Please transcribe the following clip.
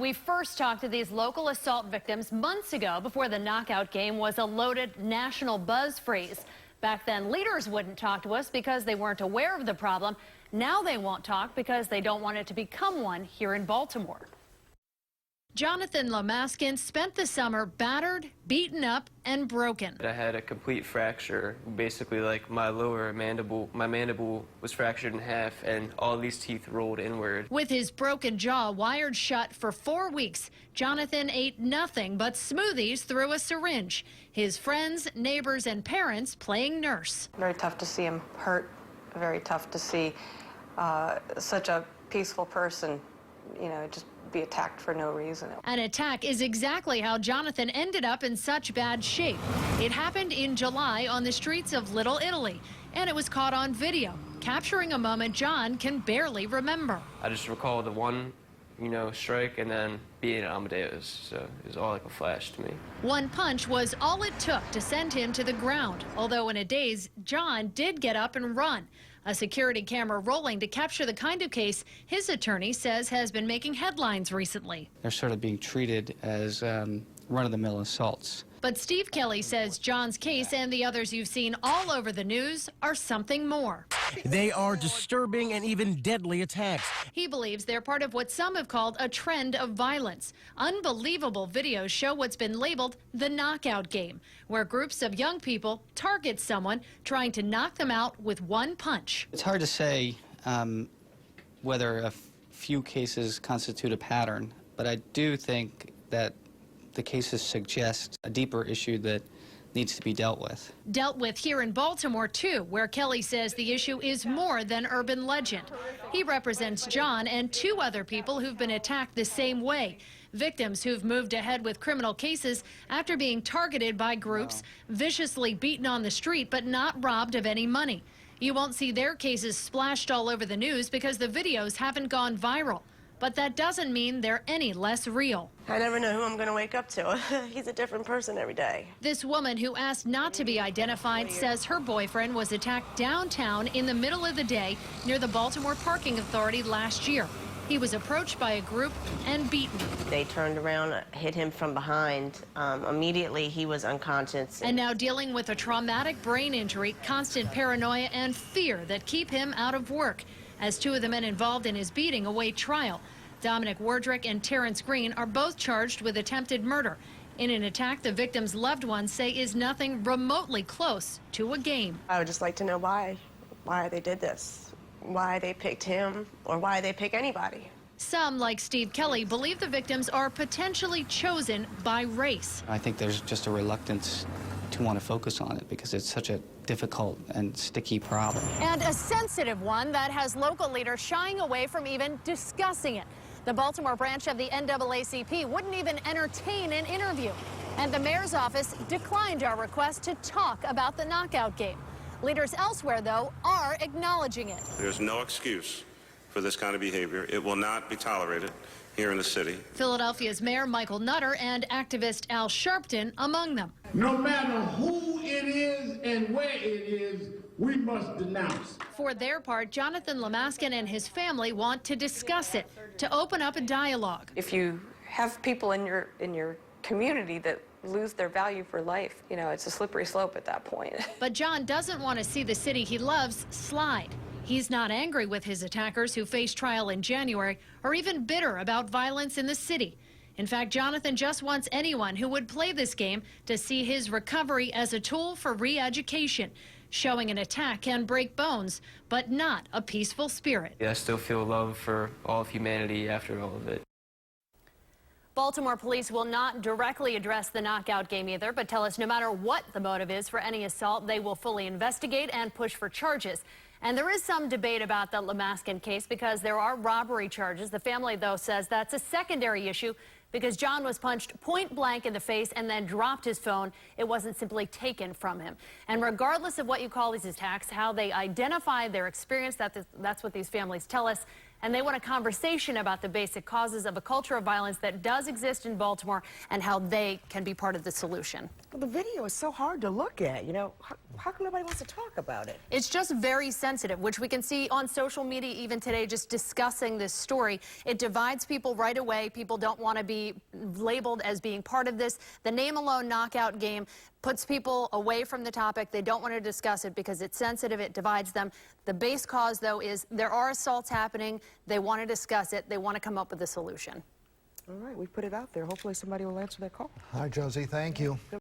We first talked to these local assault victims months ago before the knockout game was a loaded national buzz freeze. Back then, leaders wouldn't talk to us because they weren't aware of the problem. Now they won't talk because they don't want it to become one here in Baltimore. Jonathan Lamaskin spent the summer battered, beaten up, and broken. I had a complete fracture. Basically, like my mandible was fractured in half, and all these teeth rolled inward. With his broken jaw wired shut for 4 weeks, Jonathan ate nothing but smoothies through a syringe. His friends, neighbors, and parents playing nurse. Very tough to see him hurt. Very tough to see such a peaceful person, just be attacked for no reason. An attack is exactly how Jonathan ended up in such bad shape. It happened in July on the streets of Little Italy, and it was caught on video, capturing a moment John can barely remember. I just recall the one, strike and then being Amadeus, so it was all like a flash to me. One punch was all it took to send him to the ground, although in a daze, John did get up and run. A security camera rolling to capture the kind of case his attorney says has been making headlines recently. They're sort of being treated as run-of-the-mill assaults. But Steve Kelly says John's case and the others you've seen all over the news are something more. They are disturbing and even deadly attacks. He believes they're part of what some have called a trend of violence. Unbelievable videos show what's been labeled the knockout game, where groups of young people target someone trying to knock them out with one punch. It's hard to say whether a few cases constitute a pattern, but I do think that the cases suggest a deeper issue that needs to be dealt with. Dealt with here in Baltimore, too, where Kelly says the issue is more than urban legend. He represents John and 2 other people who've been attacked the same way. Victims who've moved ahead with criminal cases after being targeted by groups, viciously beaten on the street, but not robbed of any money. You won't see their cases splashed all over the news because the videos haven't gone viral. But that doesn't mean they're any less real. I never know who I'm going to wake up to. He's a different person every day. This woman who asked not to be identified says her boyfriend was attacked downtown in the middle of the day near the Baltimore Parking Authority last year. He was approached by a group and beaten. They turned around, hit him from behind. Immediately, he was unconscious. And now dealing with a traumatic brain injury, constant paranoia, and fear that keep him out of work, as 2 of the men involved in his beating await trial. Dominic Wardrick and Terrence Green are both charged with attempted murder in an attack the victim's loved ones say is nothing remotely close to a game. I would just like to know why they did this, why they picked him, or why they pick anybody. Some, like Steve Kelly, believe the victims are potentially chosen by race. I think there's just a reluctance to want to focus on it because it's such a difficult and sticky problem. And a sensitive one that has local leaders shying away from even discussing it. The Baltimore branch of the NAACP wouldn't even entertain an interview. And the mayor's office declined our request to talk about the knockout game. Leaders elsewhere, though, are acknowledging it. There's no excuse for this kind of behavior. It will not be tolerated here in the city. Philadelphia's Mayor Michael Nutter and activist Al Sharpton among them. No matter who it is and where it is, we must denounce. For their part, Jonathan Lamaskin and his family want to discuss it, to open up a dialogue. If you have people in your community that lose their value for life, it's a slippery slope at that point. But John doesn't want to see the city he loves slide. He's not angry with his attackers who face trial in January or even bitter about violence in the city. In fact, Jonathan just wants anyone who would play this game to see his recovery as a tool for re-education, showing an attack can break bones, but not a peaceful spirit. Yeah, I still feel love for all of humanity after all of it. Baltimore police will not directly address the knockout game either, but tell us no matter what the motive is for any assault, they will fully investigate and push for charges. And there is some debate about the Lamaskin case because there are robbery charges. The family, though, says that's a secondary issue because John was punched point blank in the face and then dropped his phone. It wasn't simply taken from him. And regardless of what you call these attacks, how they identify their experience, that's what these families tell us. And they want a conversation about the basic causes of a culture of violence that does exist in Baltimore and how they can be part of the solution. Well, the video is so hard to look at, How come nobody wants to talk about it? It's just very sensitive, which we can see on social media even today, just discussing this story. It divides people right away. People don't want to be labeled as being part of this. The name alone knockout game puts people away from the topic. They don't want to discuss it because it's sensitive. It divides them. The base cause, though, is there are assaults happening. They want to discuss it. They want to come up with a solution. All right, we put it out there. Hopefully somebody will answer that call. Hi, Josie. Thank you.